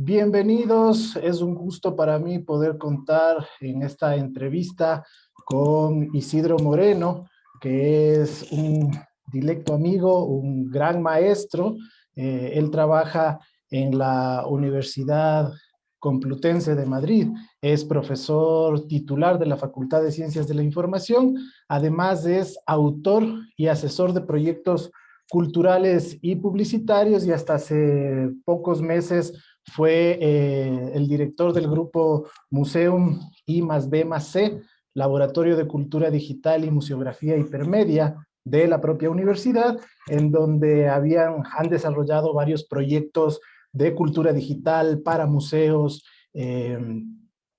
Bienvenidos, es un gusto para mí poder contar en esta entrevista con Isidro Moreno, que es un directo amigo, un gran maestro. Él trabaja en la Universidad Complutense de Madrid, es profesor titular de la Facultad de Ciencias de la Información, además es autor y asesor de proyectos culturales y publicitarios, y hasta hace pocos meses fue el director del grupo Museum I+D+C, Laboratorio de Cultura Digital y Museografía Hipermedia de la propia universidad, en donde han desarrollado varios proyectos de cultura digital para museos,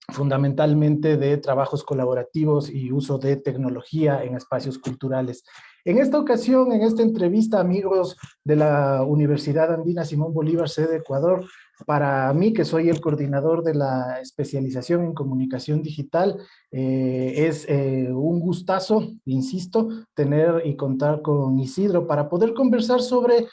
fundamentalmente de trabajos colaborativos y uso de tecnología en espacios culturales. En esta ocasión, en esta entrevista, amigos de la Universidad Andina Simón Bolívar, sede Ecuador, para mí, que soy el coordinador de la especialización en comunicación digital, es un gustazo, insisto, tener y contar con Isidro para poder conversar sobre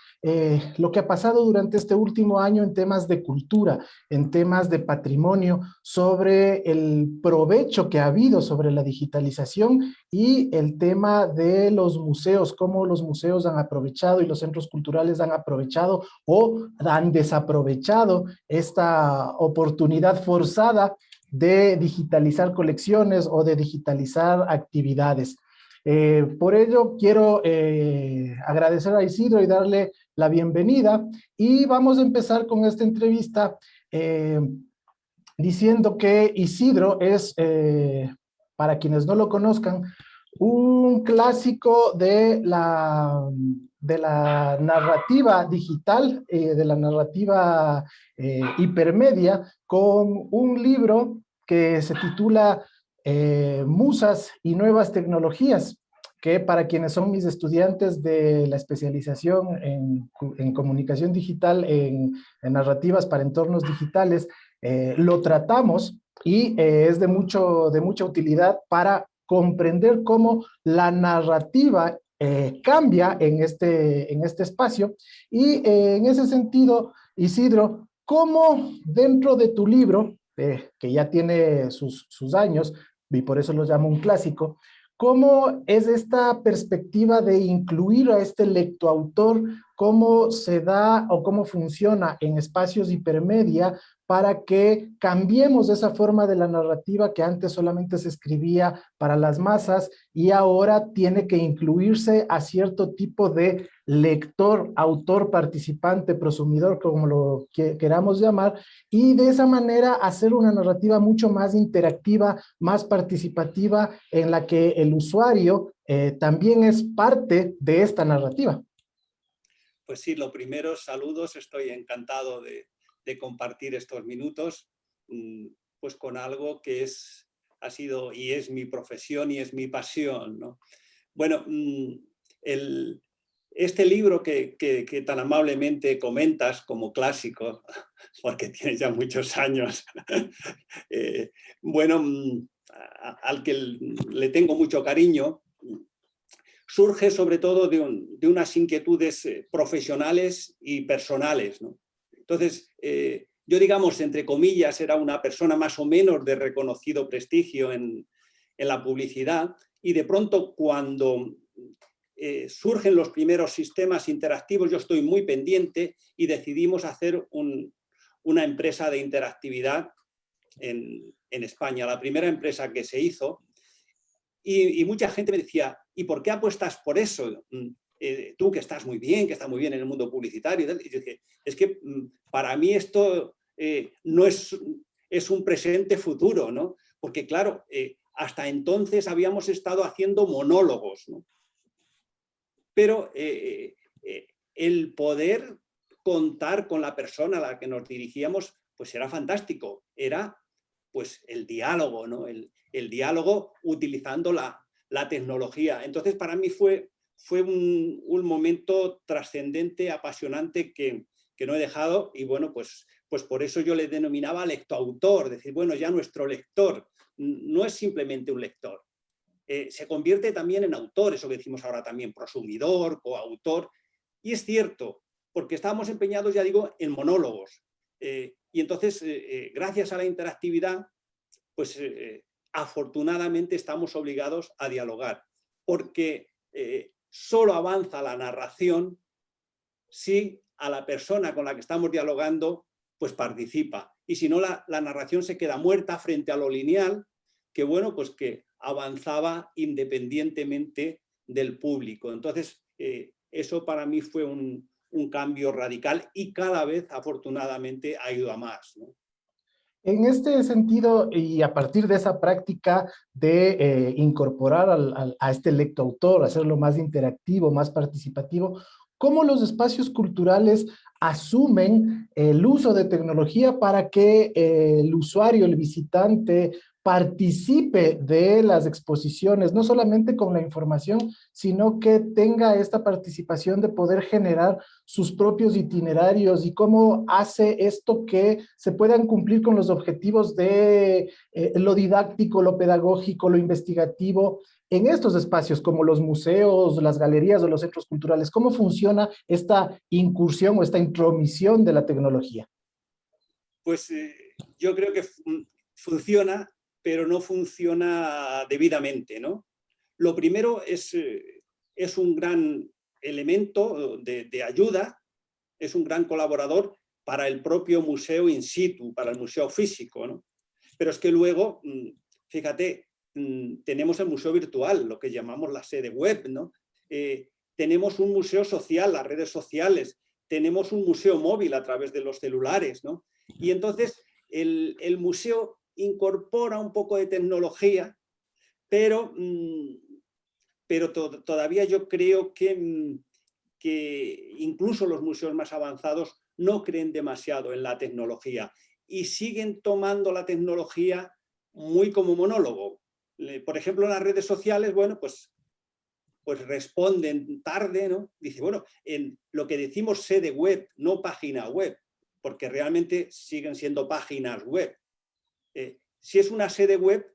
lo que ha pasado durante este último año en temas de cultura, en temas de patrimonio, sobre el provecho que ha habido sobre la digitalización y el tema de los museos, cómo los museos han aprovechado y los centros culturales han aprovechado o han desaprovechado esta oportunidad forzada de digitalizar colecciones o de digitalizar actividades. Por ello, quiero agradecer a Isidro y darle la bienvenida, y vamos a empezar con esta entrevista diciendo que Isidro es, para quienes no lo conozcan, un clásico de la narrativa digital, de la narrativa hipermedia, con un libro que se titula Musas y Nuevas Tecnologías, que para quienes son mis estudiantes de la especialización en comunicación digital, en narrativas para entornos digitales, lo tratamos, y es de mucha utilidad para comprender cómo la narrativa cambia en este espacio. Y en ese sentido, Isidro, ¿cómo dentro de tu libro, que ya tiene sus años, y por eso lo llamo un clásico, cómo es esta perspectiva de incluir a este lectoautor, cómo se da o cómo funciona en espacios hipermedia para que cambiemos esa forma de la narrativa que antes solamente se escribía para las masas y ahora tiene que incluirse a cierto tipo de lector, autor, participante, prosumidor, como lo queramos llamar, y de esa manera hacer una narrativa mucho más interactiva, más participativa, en la que el usuario también es parte de esta narrativa? Pues sí, lo primero, saludos, estoy encantado de compartir estos minutos pues con algo que ha sido y es mi profesión y es mi pasión, ¿no? Bueno, este libro que tan amablemente comentas como clásico, porque tiene ya muchos años, bueno, al que le tengo mucho cariño, surge sobre todo de unas inquietudes profesionales y personales, ¿no? Entonces, yo, digamos, entre comillas, era una persona más o menos de reconocido prestigio en la publicidad, y de pronto cuando surgen los primeros sistemas interactivos, yo estoy muy pendiente y decidimos hacer una empresa de interactividad en España, la primera empresa que se hizo. Y mucha gente me decía, ¿y por qué apuestas por eso? Tú que estás muy bien, que estás muy bien en el mundo publicitario. Y yo dije, es que para mí esto no es un presente futuro, ¿no? Porque claro, hasta entonces habíamos estado haciendo monólogos, ¿no? Pero el poder contar con la persona a la que nos dirigíamos, pues era fantástico. Era pues el diálogo, ¿no? El diálogo utilizando la tecnología. Entonces, para mí fue un momento trascendente, apasionante, que no he dejado, y bueno, pues por eso yo le denominaba lectoautor, decir, bueno, ya nuestro lector no es simplemente un lector, se convierte también en autor, eso que decimos ahora también, prosumidor, coautor, y es cierto, porque estábamos empeñados, ya digo, en monólogos, Y entonces, gracias a la interactividad, pues afortunadamente estamos obligados a dialogar, porque solo avanza la narración si a la persona con la que estamos dialogando pues participa. Y si no, la narración se queda muerta frente a lo lineal, que bueno, pues que avanzaba independientemente del público. Entonces, eso para mí fue un cambio radical y cada vez, afortunadamente, ha ido a más, ¿no? En este sentido, y a partir de esa práctica de incorporar a este lectoautor, hacerlo más interactivo, más participativo, ¿cómo los espacios culturales asumen el uso de tecnología para que el usuario, el visitante, participe de las exposiciones, no solamente con la información, sino que tenga esta participación de poder generar sus propios itinerarios y cómo hace esto que se puedan cumplir con los objetivos de lo didáctico, lo pedagógico, lo investigativo en estos espacios como los museos, las galerías o los centros culturales? ¿Cómo funciona esta incursión o esta intromisión de la tecnología? Pues yo creo que funciona, pero no funciona debidamente, ¿no? Lo primero es un gran elemento de ayuda, es un gran colaborador para el propio museo in situ, para el museo físico, ¿no? Pero es que luego, fíjate, tenemos el museo virtual, lo que llamamos la sede web, ¿no? Tenemos un museo social, las redes sociales, tenemos un museo móvil a través de los celulares, ¿no? Y entonces el museo incorpora un poco de tecnología, pero todavía yo creo que incluso los museos más avanzados no creen demasiado en la tecnología y siguen tomando la tecnología muy como monólogo. Por ejemplo, en las redes sociales, bueno, pues responden tarde, ¿no? Dice, bueno, en lo que decimos sede web, no página web, porque realmente siguen siendo páginas web. Si es una sede web,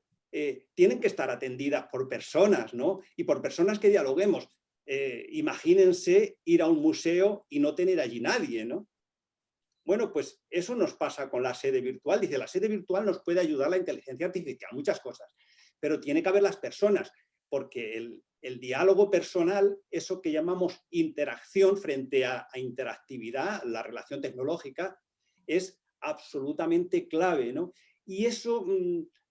tienen que estar atendidas por personas, ¿no? Y por personas que dialoguemos. Imagínense ir a un museo y no tener allí nadie, ¿no? Bueno, pues eso nos pasa con la sede virtual. Dice, la sede virtual nos puede ayudar la inteligencia artificial, muchas cosas, pero tiene que haber las personas, porque el diálogo personal, eso que llamamos interacción frente a interactividad, la relación tecnológica, es absolutamente clave, ¿no? Y eso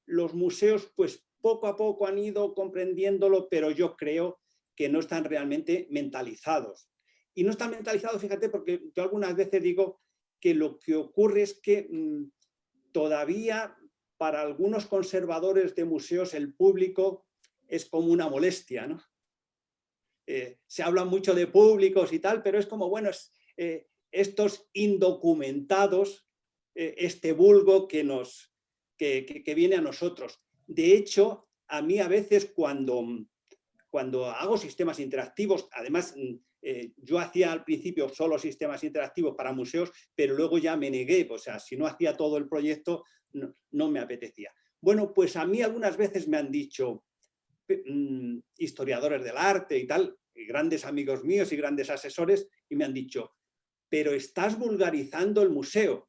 los museos, pues poco a poco han ido comprendiéndolo, pero yo creo que no están realmente mentalizados. Y no están mentalizados, fíjate, porque yo algunas veces digo que lo que ocurre es que todavía para algunos conservadores de museos el público es como una molestia, ¿no? Se habla mucho de públicos y tal, pero es como, bueno, estos indocumentados, este vulgo que viene a nosotros. De hecho, a mí a veces cuando hago sistemas interactivos, además yo hacía al principio solo sistemas interactivos para museos, pero luego ya me negué, o sea, si no hacía todo el proyecto, no me apetecía. Bueno, pues a mí algunas veces me han dicho historiadores del arte y tal, y grandes amigos míos y grandes asesores, y me han dicho, pero estás vulgarizando el museo.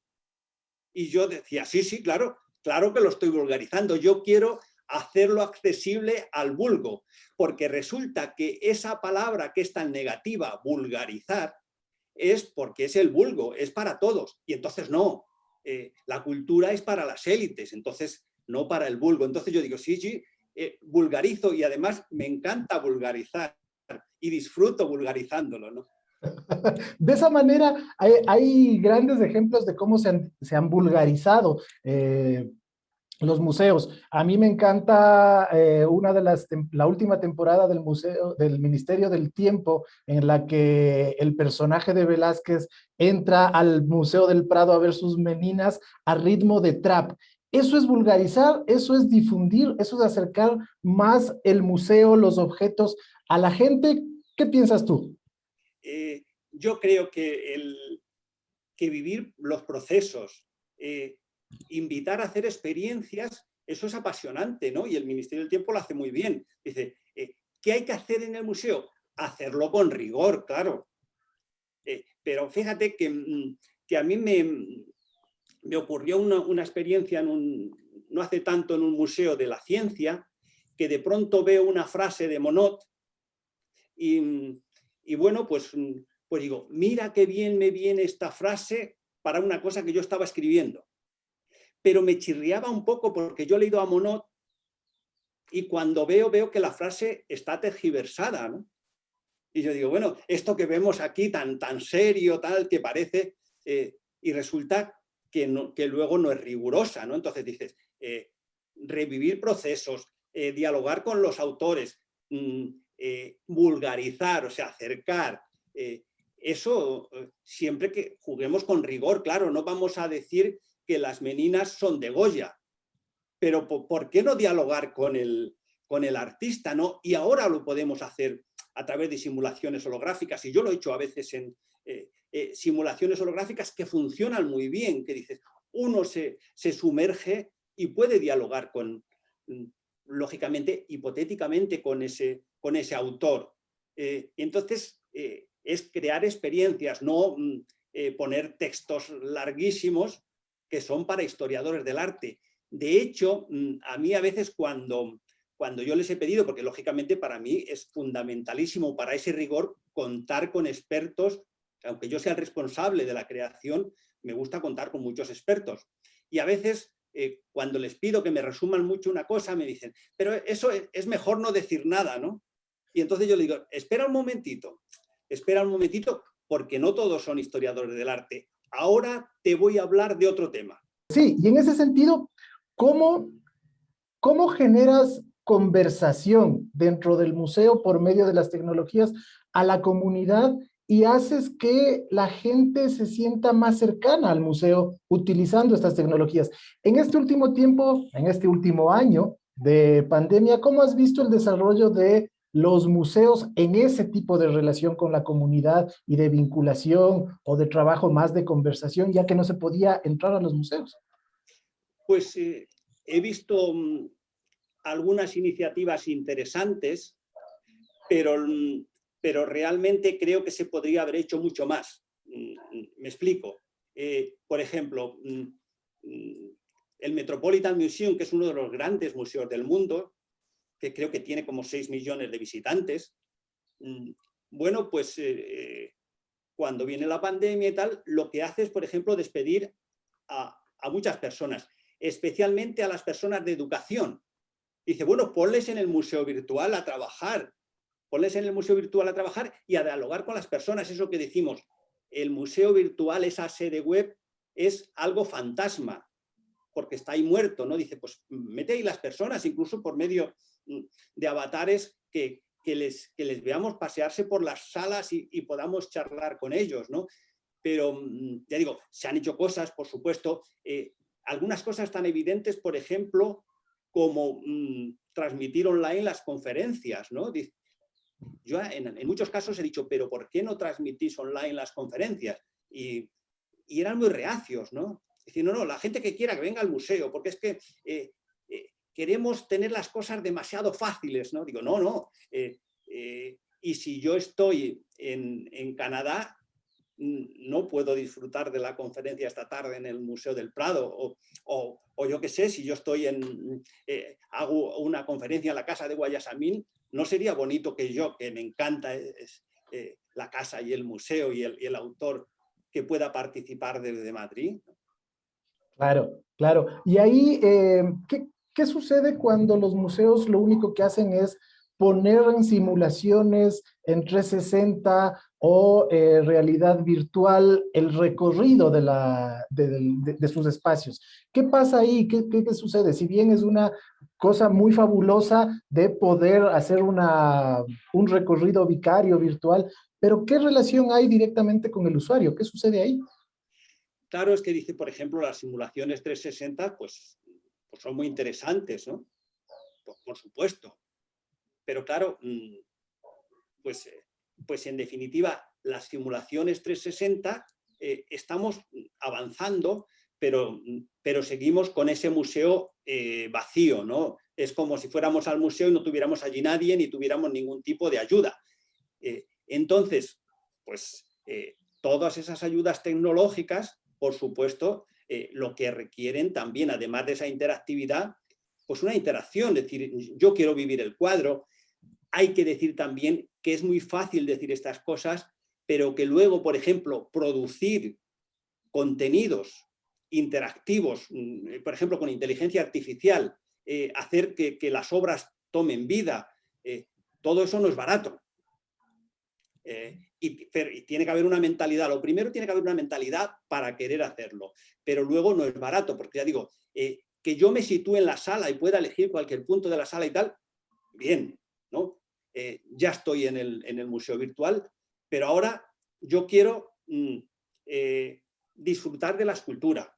Y yo decía, sí, claro que lo estoy vulgarizando, yo quiero hacerlo accesible al vulgo, porque resulta que esa palabra que es tan negativa, vulgarizar, es porque es el vulgo, es para todos, y entonces no, la cultura es para las élites, entonces no para el vulgo. Entonces yo digo, sí, vulgarizo, y además me encanta vulgarizar y disfruto vulgarizándolo, ¿no? De esa manera, hay grandes ejemplos de cómo se han vulgarizado los museos. A mí me encanta la última temporada del museo, del Ministerio del Tiempo, en la que el personaje de Velázquez entra al Museo del Prado a ver sus meninas a ritmo de trap. Eso es vulgarizar, eso es difundir, eso es acercar más el museo, los objetos a la gente. ¿Qué piensas tú? Yo creo que vivir los procesos, invitar a hacer experiencias, eso es apasionante, ¿no? Y el Ministerio del Tiempo lo hace muy bien. Dice, ¿qué hay que hacer en el museo? Hacerlo con rigor, claro. Pero fíjate que a mí me ocurrió una experiencia no hace tanto en un museo de la ciencia, que de pronto veo una frase de Monod y bueno, pues digo, mira qué bien me viene esta frase para una cosa que yo estaba escribiendo. Pero me chirriaba un poco porque yo he leído a Monod y cuando veo que la frase está tergiversada, ¿no? Y yo digo, bueno, esto que vemos aquí tan serio, tal, que parece, y resulta que luego no es rigurosa, ¿no? Entonces dices, revivir procesos, dialogar con los autores, vulgarizar, o sea, acercar, eso siempre que juguemos con rigor, claro, no vamos a decir que las meninas son de Goya, pero ¿por qué no dialogar con el artista, ¿no? Y ahora lo podemos hacer a través de simulaciones holográficas, y yo lo he hecho a veces en simulaciones holográficas que funcionan muy bien, que dices, uno se sumerge y puede dialogar lógicamente, hipotéticamente, con ese autor. Entonces, es crear experiencias, no poner textos larguísimos que son para historiadores del arte. De hecho, a mí a veces cuando yo les he pedido, porque lógicamente para mí es fundamentalísimo para ese rigor contar con expertos, aunque yo sea el responsable de la creación, me gusta contar con muchos expertos. Y a veces, cuando les pido que me resuman mucho una cosa, me dicen, pero eso es mejor no decir nada, ¿no? Y entonces yo le digo, espera un momentito, porque no todos son historiadores del arte. Ahora te voy a hablar de otro tema. Sí, y en ese sentido, ¿cómo generas conversación dentro del museo por medio de las tecnologías a la comunidad y haces que la gente se sienta más cercana al museo utilizando estas tecnologías? En este último tiempo, en este último año de pandemia, ¿cómo has visto el desarrollo de los museos en ese tipo de relación con la comunidad y de vinculación o de trabajo más de conversación, ya que no se podía entrar a los museos? Pues he visto algunas iniciativas interesantes, pero realmente creo que se podría haber hecho mucho más. Me explico. Por ejemplo, el Metropolitan Museum, que es uno de los grandes museos del mundo, que creo que tiene como 6 millones de visitantes, bueno, pues cuando viene la pandemia y tal, lo que hace es, por ejemplo, despedir a muchas personas, especialmente a las personas de educación. Dice, bueno, ponles en el museo virtual a trabajar, y a dialogar con las personas. Eso que decimos, el museo virtual, esa sede web, es algo fantasma, porque está ahí muerto, ¿no? Dice, pues mete ahí las personas, incluso por medio de avatares que les veamos pasearse por las salas y podamos charlar con ellos, ¿no? Pero, ya digo, se han hecho cosas, por supuesto, algunas cosas tan evidentes, por ejemplo, como transmitir online las conferencias, ¿no? Yo en muchos casos he dicho, pero ¿por qué no transmitís online las conferencias? Y eran muy reacios, ¿no? Es decir, no, la gente que quiera que venga al museo, porque es que queremos tener las cosas demasiado fáciles, ¿no? Digo, no. Y si yo estoy en Canadá, no puedo disfrutar de la conferencia esta tarde en el Museo del Prado, o yo qué sé, si yo estoy hago una conferencia en la Casa de Guayasamín, ¿no sería bonito que yo, que me encanta la casa y el museo y el autor, que pueda participar desde Madrid? Claro, claro. Y ahí, ¿qué sucede cuando los museos lo único que hacen es poner en simulaciones en 360 o realidad virtual el recorrido de sus espacios? ¿Qué pasa ahí? ¿Qué sucede? Si bien es una cosa muy fabulosa de poder hacer un recorrido vicario virtual, pero ¿qué relación hay directamente con el usuario? ¿Qué sucede ahí? Claro, es que dice, por ejemplo, las simulaciones 360, pues son muy interesantes, ¿no? Por supuesto. Pero claro, pues en definitiva, las simulaciones 360 estamos avanzando, pero seguimos con ese museo vacío, ¿no? Es como si fuéramos al museo y no tuviéramos allí nadie ni tuviéramos ningún tipo de ayuda. Entonces, pues todas esas ayudas tecnológicas, por supuesto, lo que requieren también, además de esa interactividad, pues una interacción, es decir, yo quiero vivir el cuadro. Hay que decir también que es muy fácil decir estas cosas, pero que luego, por ejemplo, producir contenidos interactivos, por ejemplo, con inteligencia artificial, hacer que las obras tomen vida, todo eso no es barato. Y tiene que haber una mentalidad. Lo primero, tiene que haber una mentalidad para querer hacerlo, pero luego no es barato, porque ya digo, que yo me sitúe en la sala y pueda elegir cualquier punto de la sala y tal, bien, ¿no? Ya estoy en el museo virtual, pero ahora yo quiero disfrutar de la escultura,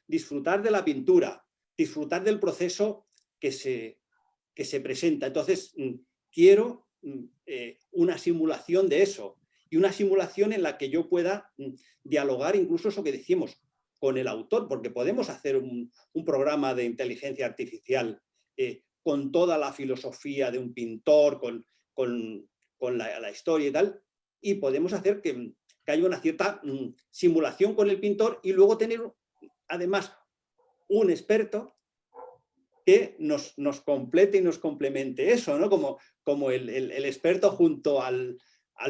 disfrutar de la pintura, disfrutar del proceso que se presenta. Entonces, quiero una simulación de eso, y una simulación en la que yo pueda dialogar incluso eso que decimos con el autor, porque podemos hacer un programa de inteligencia artificial con toda la filosofía de un pintor, con la historia y tal, y podemos hacer que haya una cierta simulación con el pintor y luego tener además un experto que nos complete y nos complemente eso, ¿no? Como el experto junto al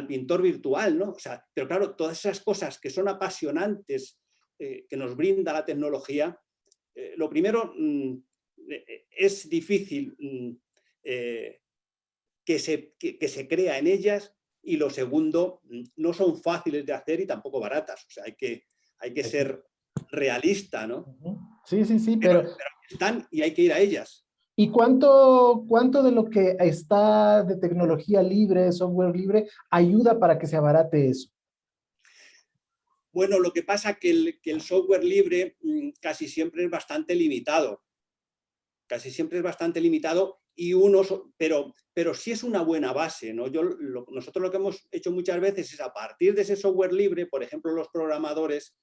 pintor virtual, ¿no? O sea, pero claro, todas esas cosas que son apasionantes que nos brinda la tecnología, lo primero, es difícil que se crea en ellas, y lo segundo, no son fáciles de hacer y tampoco baratas. O sea, hay que ser realista, ¿no? Sí, sí, sí, Pero pero están y hay que ir a ellas. ¿y cuánto de lo que está de tecnología libre, software libre, ayuda para que se abarate eso? Bueno, lo que pasa es que el software libre casi siempre es bastante limitado. Casi siempre es bastante limitado, pero sí es una buena base, ¿no? Nosotros lo que hemos hecho muchas veces es, a partir de ese software libre, por ejemplo, los programadores,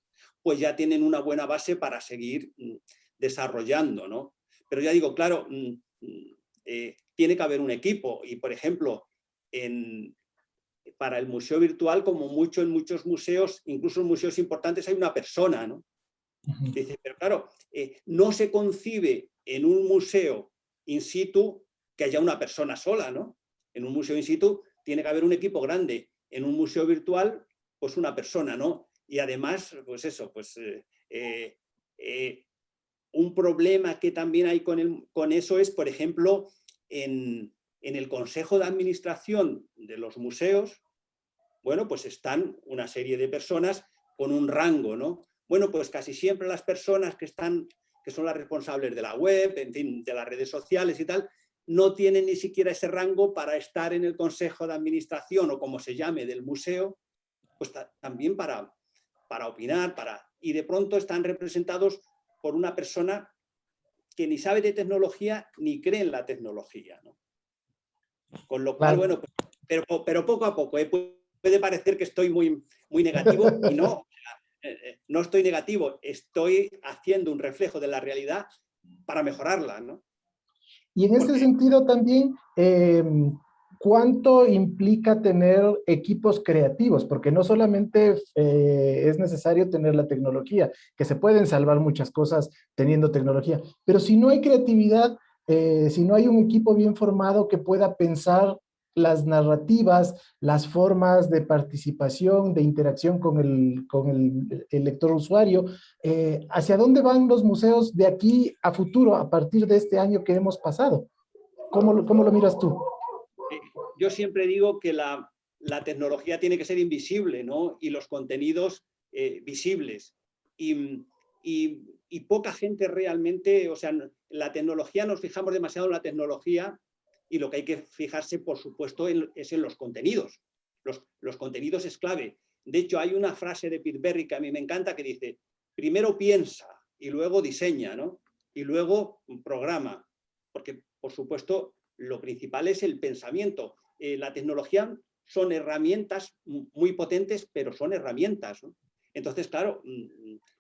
pues ya tienen una buena base para seguir desarrollando, ¿no? Pero ya digo, claro, tiene que haber un equipo, y por ejemplo, para el museo virtual, como mucho en muchos museos, incluso en museos importantes, hay una persona, ¿no? Dice, pero claro, no se concibe en un museo in situ que haya una persona sola, ¿no? En un museo in situ tiene que haber un equipo grande. En un museo virtual, pues una persona, ¿no? Y además, pues eso, pues un problema que también hay con eso es, por ejemplo, en el consejo de administración de los museos, bueno, pues están una serie de personas con un rango, ¿no? Bueno, pues casi siempre las personas que son las responsables de la web, en fin, de las redes sociales y tal, no tienen ni siquiera ese rango para estar en el consejo de administración, o como se llame, del museo, pues también para opinar, y de pronto están representados por una persona que ni sabe de tecnología ni cree en la tecnología, ¿no? Con lo cual, Claro. bueno, pero poco a poco, puede parecer que estoy muy, muy negativo, y no, no estoy negativo, estoy haciendo un reflejo de la realidad para mejorarla, ¿no? Y en ese sentido también, ¿cuánto implica tener equipos creativos? Porque no solamente es necesario tener la tecnología, que se pueden salvar muchas cosas teniendo tecnología, pero si no hay creatividad, si no hay un equipo bien formado que pueda pensar las narrativas, las formas de participación, de interacción con el lector usuario, ¿hacia dónde van los museos de aquí a futuro, a partir de este año que hemos pasado? ¿Cómo lo miras tú? Yo siempre digo que la tecnología tiene que ser invisible, ¿no? Y los contenidos visibles. Y poca gente realmente, o sea, la tecnología, nos fijamos demasiado en la tecnología, y lo que hay que fijarse, por supuesto, es en los contenidos. Los contenidos es clave. De hecho, hay una frase de Pete Berry que a mí me encanta, que dice: primero piensa y luego diseña, ¿no? Y luego programa. Porque, por supuesto, lo principal es el pensamiento. La tecnología son herramientas muy potentes, pero son herramientas, ¿no? Entonces, claro,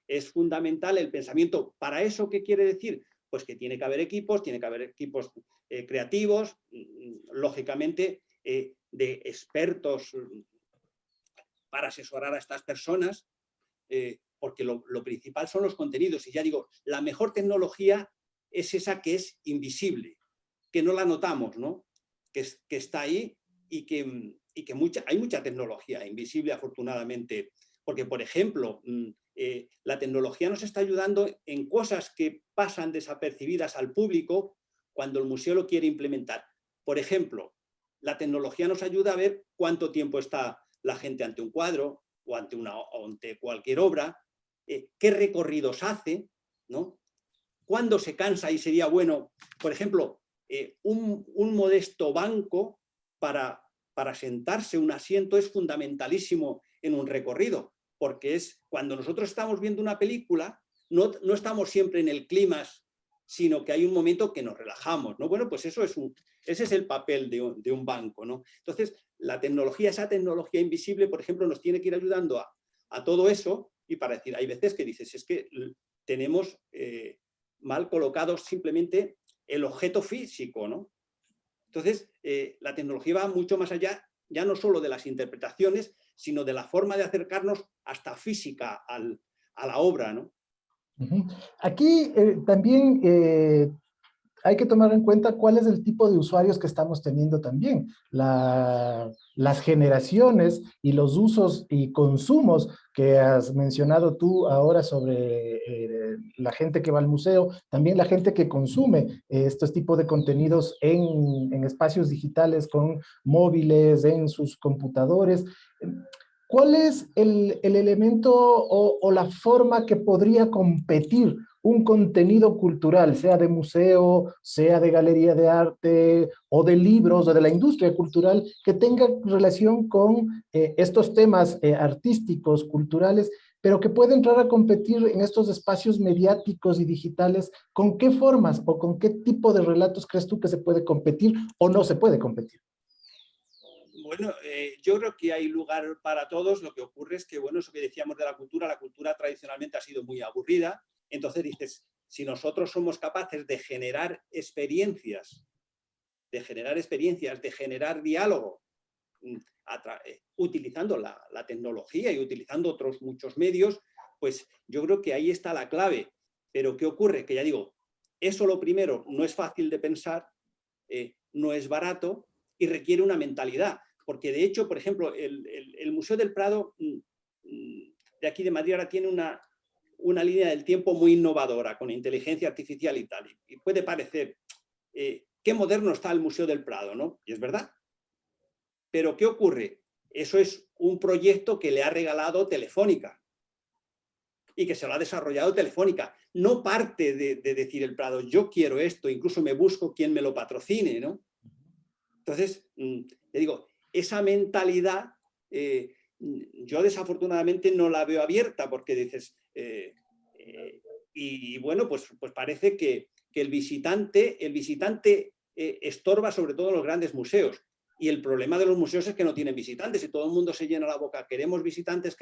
es fundamental el pensamiento. ¿Para eso qué quiere decir? Pues que tiene que haber equipos creativos, lógicamente, de expertos para asesorar a estas personas, porque lo principal son los contenidos. Y ya digo, la mejor tecnología es esa que es invisible, que no la notamos, ¿no? Que está ahí y que hay mucha tecnología invisible, afortunadamente. Porque, por ejemplo, la tecnología nos está ayudando en cosas que pasan desapercibidas al público cuando el museo lo quiere implementar. Por ejemplo, la tecnología nos ayuda a ver cuánto tiempo está la gente ante un cuadro o ante cualquier obra, qué recorridos hace, ¿no? Cuándo se cansa y sería bueno, por ejemplo, un modesto banco para sentarse, un asiento es fundamentalísimo en un recorrido, porque es cuando nosotros estamos viendo una película, no estamos siempre en el clímax, sino que hay un momento que nos relajamos, ¿no? Bueno, pues ese es el papel de un banco, ¿no? Entonces, esa tecnología invisible, por ejemplo, nos tiene que ir ayudando a todo eso, y para decir, hay veces que dices, es que tenemos mal colocado simplemente el objeto físico, ¿no? Entonces, la tecnología va mucho más allá, ya no solo de las interpretaciones, sino de la forma de acercarnos hasta física a la obra, ¿no? Aquí también hay que tomar en cuenta cuál es el tipo de usuarios que estamos teniendo también. Las generaciones y los usos y consumos que has mencionado tú ahora sobre la gente que va al museo, también la gente que consume estos tipos de contenidos en espacios digitales con móviles, en sus computadores. ¿Cuál es el elemento o la forma que podría competir un contenido cultural, sea de museo, sea de galería de arte, o de libros, o de la industria cultural, que tenga relación con estos temas artísticos, culturales, pero que pueda entrar a competir en estos espacios mediáticos y digitales? ¿Con qué formas o con qué tipo de relatos crees tú que se puede competir o no se puede competir? Bueno, yo creo que hay lugar para todos. Lo que ocurre es que, bueno, eso que decíamos de la cultura tradicionalmente ha sido muy aburrida. Entonces dices, si nosotros somos capaces de generar experiencias, de generar diálogo, utilizando la tecnología y utilizando otros muchos medios, pues yo creo que ahí está la clave. Pero ¿qué ocurre? Que ya digo, eso lo primero no es fácil de pensar, no es barato y requiere una mentalidad. Porque de hecho, por ejemplo, el Museo del Prado de aquí de Madrid ahora tiene una línea del tiempo muy innovadora con inteligencia artificial y tal. Y puede parecer, qué moderno está el Museo del Prado, ¿no? Y es verdad. Pero ¿qué ocurre? Eso es un proyecto que le ha regalado Telefónica y que se lo ha desarrollado Telefónica. No parte de decir el Prado, yo quiero esto, incluso me busco quien me lo patrocine, ¿no? Entonces, te digo, esa mentalidad yo desafortunadamente no la veo abierta porque dices, y bueno, pues parece que el visitante estorba sobre todo en los grandes museos. Y el problema de los museos es que no tienen visitantes y todo el mundo se llena la boca, queremos visitantes,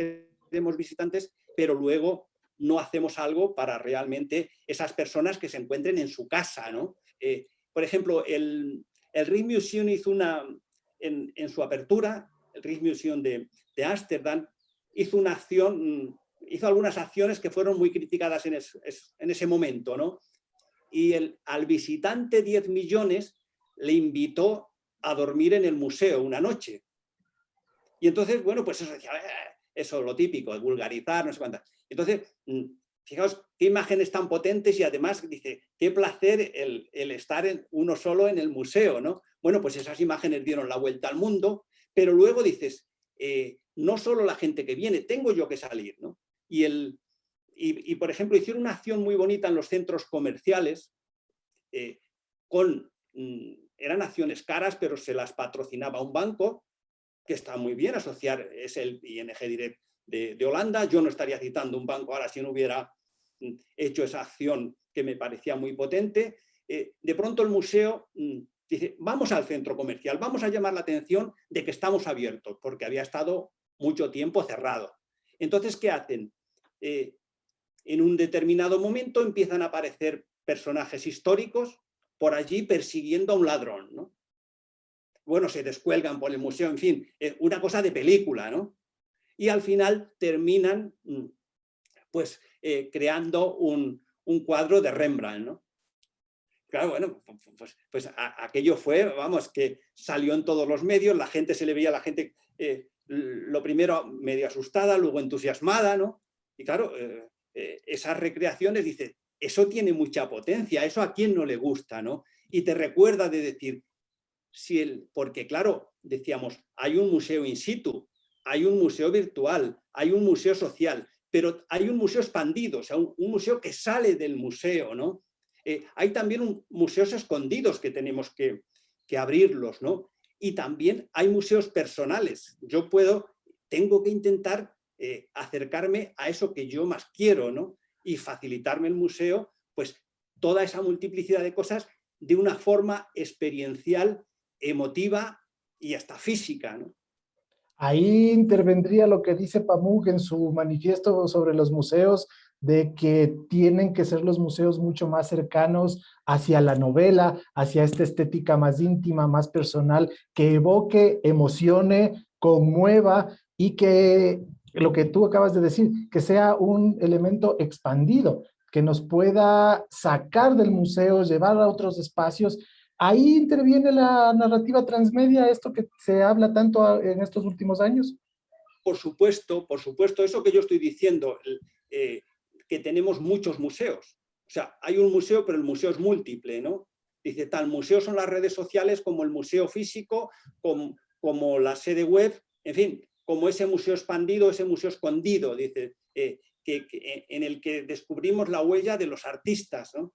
pero luego no hacemos algo para realmente esas personas que se encuentren en su casa, ¿no? Por ejemplo, el Rijksmuseum hizo en su apertura, el Rijksmuseum de Ámsterdam, hizo una acción, hizo algunas acciones que fueron muy criticadas en ese momento, ¿no? Y al visitante 10 millones le invitó a dormir en el museo una noche. Y entonces, bueno, pues eso decía, eso lo típico, vulgarizar, no sé cuántas. Entonces, fijaos qué imágenes tan potentes y además dice, qué placer el estar uno solo en el museo, ¿no? Bueno, pues esas imágenes dieron la vuelta al mundo, pero luego dices, no solo la gente que viene, tengo yo que salir, ¿no? Y por ejemplo, hicieron una acción muy bonita en los centros comerciales, eran acciones caras, pero se las patrocinaba un banco, que está muy bien asociar, es el ING Direct de Holanda. Yo no estaría citando un banco ahora si no hubiera hecho esa acción que me parecía muy potente. De pronto el museo dice, vamos al centro comercial, vamos a llamar la atención de que estamos abiertos, porque había estado mucho tiempo cerrado. Entonces, ¿qué hacen? En un determinado momento empiezan a aparecer personajes históricos por allí persiguiendo a un ladrón, ¿no? Bueno, se descuelgan por el museo, en fin, una cosa de película, ¿no? Y al final terminan pues creando un cuadro de Rembrandt, ¿no? Claro, bueno, pues aquello fue, vamos, que salió en todos los medios, la gente se le veía a la gente, lo primero medio asustada, luego entusiasmada, ¿no? Y claro, esas recreaciones, dice, eso tiene mucha potencia, eso a quién no le gusta, ¿no? Y te recuerda de decir, porque claro, decíamos, hay un museo in situ, hay un museo virtual, hay un museo social, pero hay un museo expandido, o sea, un museo que sale del museo, ¿no? Hay también museos escondidos que tenemos que abrirlos, ¿no? Y también hay museos personales. Yo tengo que intentar acercarme a eso que yo más quiero, ¿no? Y facilitarme el museo, pues toda esa multiplicidad de cosas de una forma experiencial, emotiva y hasta física, ¿no? Ahí intervendría lo que dice Pamuk en su manifiesto sobre los museos, de que tienen que ser los museos mucho más cercanos hacia la novela, hacia esta estética más íntima, más personal, que evoque, emocione, conmueva y que, lo que tú acabas de decir, que sea un elemento expandido, que nos pueda sacar del museo, llevar a otros espacios. Ahí interviene la narrativa transmedia, esto que se habla tanto en estos últimos años. Por supuesto, eso que yo estoy diciendo, que tenemos muchos museos. O sea, hay un museo, pero el museo es múltiple, ¿no? Dice, tal museo son las redes sociales como el museo físico, como la sede web, en fin, como ese museo expandido, ese museo escondido, dice, en el que descubrimos la huella de los artistas, ¿no?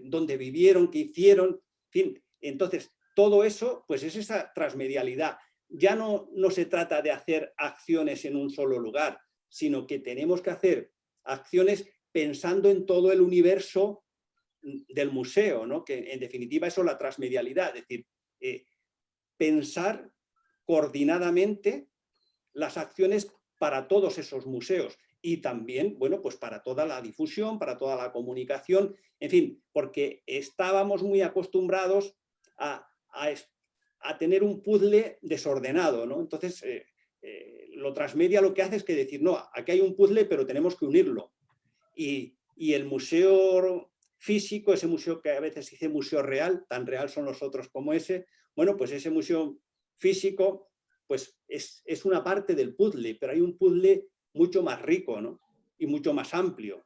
Dónde vivieron, qué hicieron, en fin. Entonces, todo eso, pues es esa transmedialidad. Ya no se trata de hacer acciones en un solo lugar, sino que tenemos que hacer acciones pensando en todo el universo del museo, ¿no? Que en definitiva eso es la transmedialidad, es decir, pensar coordinadamente las acciones para todos esos museos y también, bueno, pues para toda la difusión, para toda la comunicación, en fin, porque estábamos muy acostumbrados a tener un puzzle desordenado, ¿no? Entonces, lo transmedia lo que hace es que decir, no, aquí hay un puzzle, pero tenemos que unirlo. Y el museo físico, ese museo que a veces se dice museo real, tan real son los otros como ese, bueno, pues ese museo físico, pues es una parte del puzzle, pero hay un puzzle mucho más rico, ¿no? Y mucho más amplio.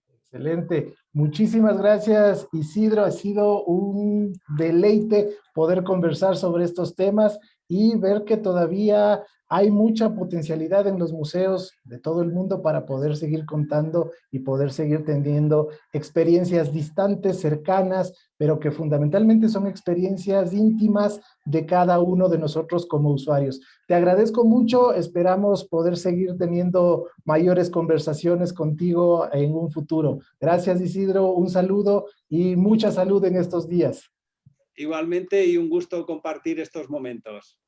Excelente. Muchísimas gracias, Isidro. Ha sido un deleite poder conversar sobre estos temas y ver que todavía hay mucha potencialidad en los museos de todo el mundo para poder seguir contando y poder seguir teniendo experiencias distantes, cercanas, pero que fundamentalmente son experiencias íntimas de cada uno de nosotros como usuarios. Te agradezco mucho, esperamos poder seguir teniendo mayores conversaciones contigo en un futuro. Gracias, Isidro, un saludo y mucha salud en estos días. Igualmente, y un gusto compartir estos momentos.